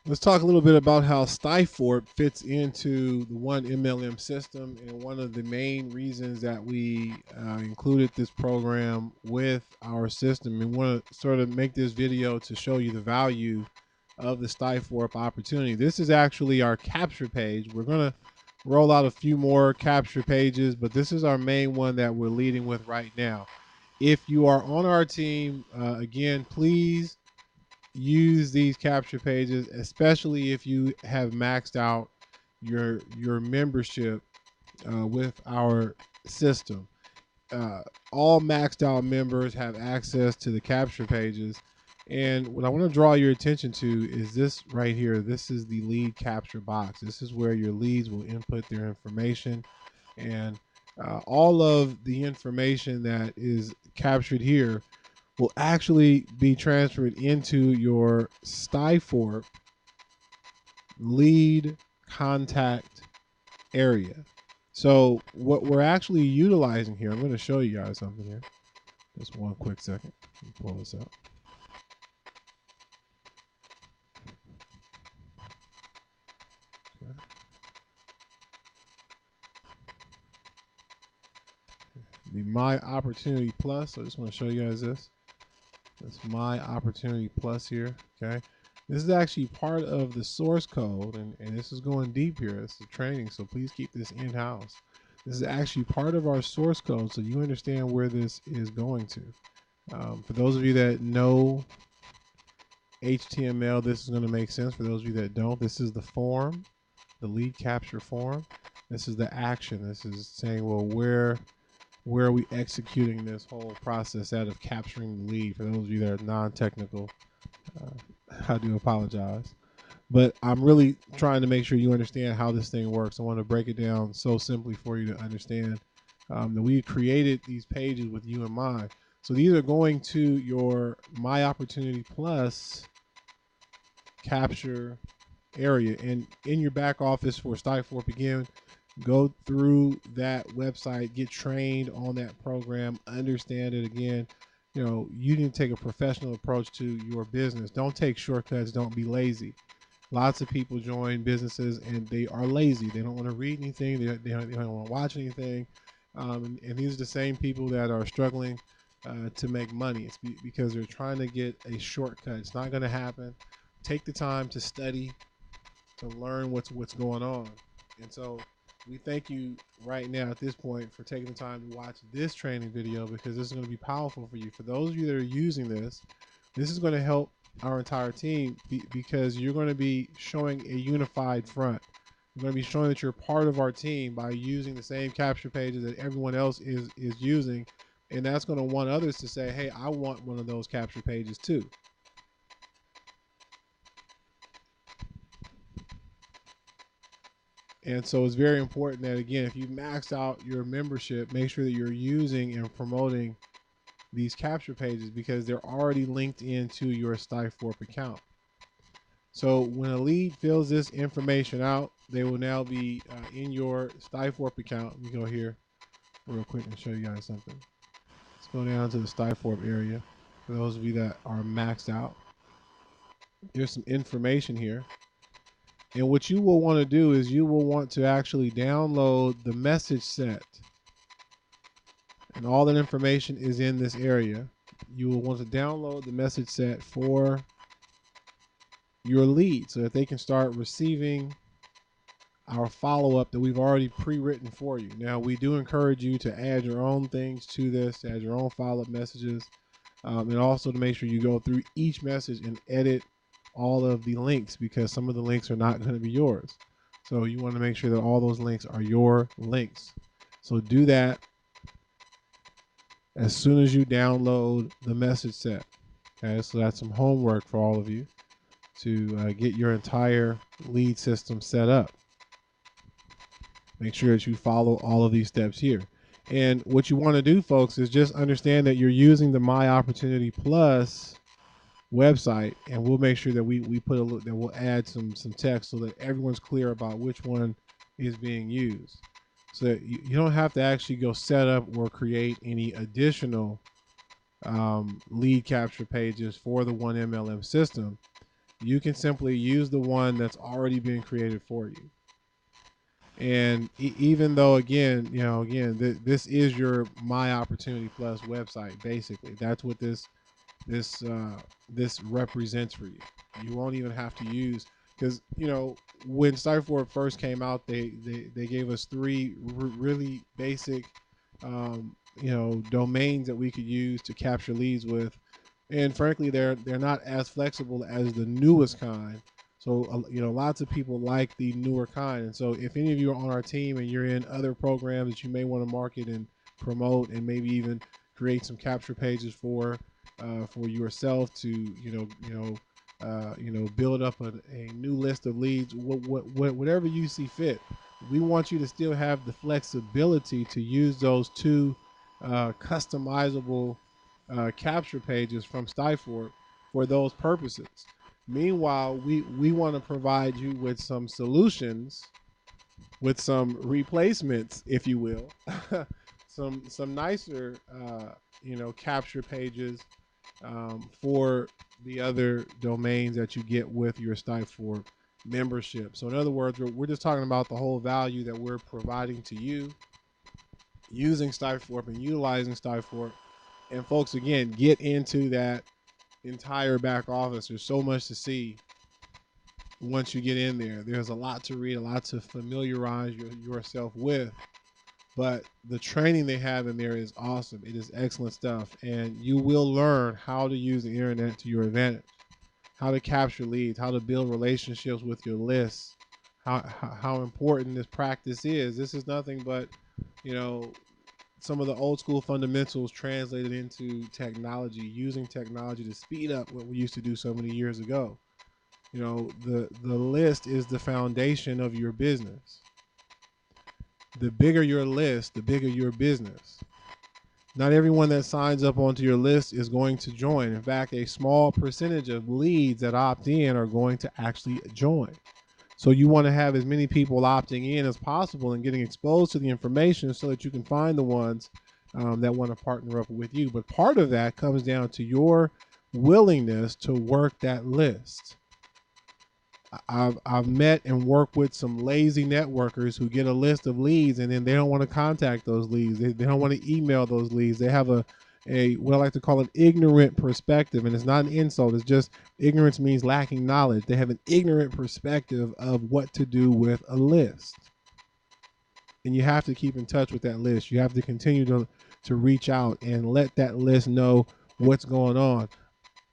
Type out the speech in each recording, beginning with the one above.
Let's talk a little bit about how stiforp fits into the one MLM system, and one of the main reasons that we included this program with our system. We want to sort of make this video to show you the value of the stiforp opportunity. This is actually our capture page. We're going to roll out a few more capture pages, but this is our main one that we're leading with right now. If you are on our team, again, please use these capture pages, especially if you have maxed out your membership with our system. All maxed out members have access to the capture pages. And what I want to draw your attention to is this right here. This is the lead capture box. This is where your leads will input their information, and all of the information that is captured here will actually be transferred into your stiforp lead contact area. So what we're actually utilizing here, I'm going to show you guys something here. Just one quick second. Let me pull this up. Okay. The My Opportunity Plus. So I just want to show you guys this. That's My Opportunity Plus here. Okay. This is actually part of the source code, and this is going deep here. It's the training, so please keep this in-house. This is actually part of our source code, so you understand where this is going to. For those of you that know HTML, this is going to make sense. For those of you that don't, this is the form, the lead capture form. This is the action. This is saying, well, where are we executing this whole process out of capturing the lead? For those of you that are non-technical, I do apologize. But I'm really trying to make sure you understand how this thing works. I want to break it down so simply for you to understand that we created these pages with you in mind. So these are going to your My Opportunity Plus capture area. And in your back office for stiforp, again, go through that website, get trained on that program, understand it. Again, you need to take a professional approach to your business. Don't take shortcuts. Don't be lazy. Lots of people join businesses and they are lazy. They don't want to read anything. They don't want to watch anything. And these are the same people that are struggling to make money. It's because they're trying to get a shortcut. It's not going to happen. Take the time to study, to learn what's going on. And so we thank you right now at this point for taking the time to watch this training video, because this is going to be powerful for you. For those of you that are using this is going to help our entire team, because you're going to be showing a unified front. You're going to be showing that you're part of our team by using the same capture pages that everyone else is using. And that's going to want others to say, hey, I want one of those capture pages too. And so it's very important that, again, if you've maxed out your membership, make sure that you're using and promoting these capture pages, because they're already linked into your stiforp account. So when a lead fills this information out, they will now be in your stiforp account. Let me go here real quick and show you guys something. Let's go down to the stiforp area. For those of you that are maxed out, there's some information here. And what you will want to do is you will want to actually download the message set. And all that information is in this area. You will want to download the message set for your lead so that they can start receiving our follow-up that we've already pre-written for you. Now, we do encourage you to add your own things to this, add your own follow-up messages, and also to make sure you go through each message and edit all of the links, because some of the links are not going to be yours. So you want to make sure that all those links are your links. So do that as soon as you download the message set. Okay, so that's some homework for all of you to get your entire lead system set up. Make sure that you follow all of these steps here. And what you want to do, folks, is just understand that you're using the My Opportunity Plus website, and we'll make sure that we put a look, that we'll add some text so that everyone's clear about which one is being used. So that you don't have to actually go set up or create any additional lead capture pages for the one MLM system. You can simply use the one that's already been created for you. And even though, again, this is your My Opportunity Plus website. Basically, that's what this this represents for you. You won't even have to use, because when stiforp first came out, they gave us three really basic domains that we could use to capture leads with, and frankly they're not as flexible as the newest kind. So lots of people like the newer kind. And so if any of you are on our team and you're in other programs that you may want to market and promote, and maybe even create some capture pages for yourself to build up a new list of leads, whatever you see fit, we want you to still have the flexibility to use those two customizable capture pages from stiforp for those purposes. Meanwhile, we want to provide you with some solutions, with some replacements, if you will, some nicer capture pages for the other domains that you get with your stiforp membership. So in other words, we're just talking about the whole value that we're providing to you using stiforp and utilizing stiforp. And folks, again, get into that entire back office. There's so much to see once you get in there. There's a lot to read, a lot to familiarize yourself with. But the training they have in there is awesome. It is excellent stuff. And you will learn how to use the internet to your advantage, how to capture leads, how to build relationships with your lists, how important this practice is. This is nothing but, some of the old school fundamentals translated into technology, using technology to speed up what we used to do so many years ago. The list is the foundation of your business. The bigger your list, the bigger your business. Not everyone that signs up onto your list is going to join. In fact, a small percentage of leads that opt in are going to actually join. So you want to have as many people opting in as possible and getting exposed to the information so that you can find the ones that want to partner up with you. But part of that comes down to your willingness to work that list. I've met and worked with some lazy networkers who get a list of leads and then they don't want to contact those leads. They don't want to email those leads. They have a what I like to call an ignorant perspective, and it's not an insult. It's just ignorance means lacking knowledge. They have an ignorant perspective of what to do with a list. And you have to keep in touch with that list. You have to continue to reach out and let that list know what's going on.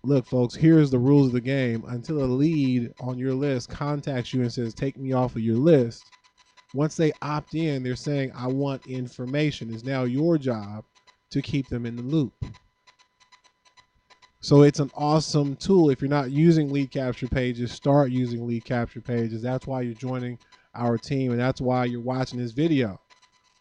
Look, folks, here's the rules of the game. Until a lead on your list contacts you and says, take me off of your list, once they opt in, they're saying, I want information. It's now your job to keep them in the loop. So it's an awesome tool. If you're not using lead capture pages, start using lead capture pages. That's why you're joining our team, and that's why you're watching this video,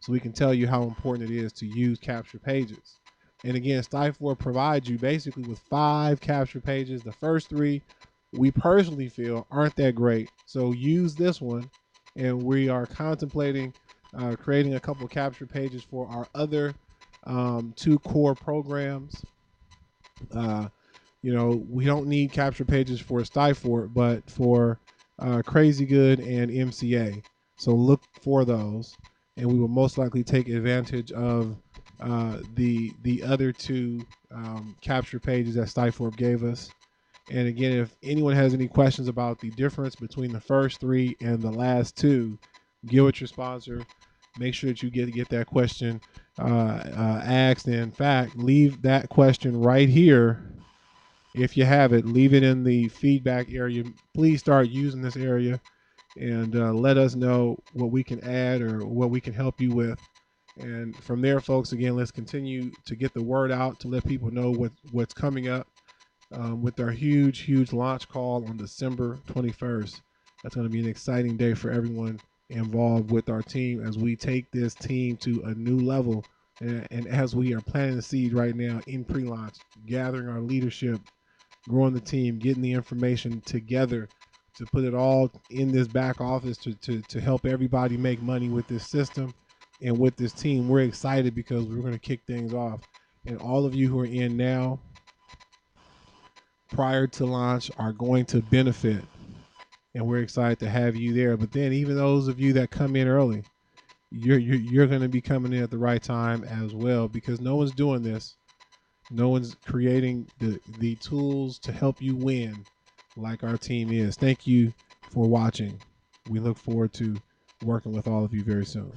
so we can tell you how important it is to use capture pages. And again, stiforp provides you basically with 5 capture pages. The first 3 we personally feel aren't that great, so use this one. And we are contemplating creating a couple capture pages for our other 2 core programs. We don't need capture pages for stiforp, but for Crazy Good and MCA. So look for those, and we will most likely take advantage of the other 2 capture pages that stiforp gave us. And again, if anyone has any questions about the difference between the first 3 and the last 2, get with your sponsor. Make sure that you get that question asked. And in fact, leave that question right here. If you have it, leave it in the feedback area. Please start using this area and let us know what we can add or what we can help you with. And from there, folks, again, let's continue to get the word out to let people know what's coming up with our huge launch call on December 21st. That's going to be an exciting day for everyone involved with our team as we take this team to a new level. And as we are planting the seed right now in pre-launch, gathering our leadership, growing the team, getting the information together to put it all in this back office to help everybody make money with this system and with this team. We're excited because we're going to kick things off. And all of you who are in now, prior to launch are going to benefit, and we're excited to have you there. But then even those of you that come in early, you're going to be coming in at the right time as well, because no one's doing this. No one's creating the tools to help you win like our team is. Thank you for watching. We look forward to working with all of you very soon.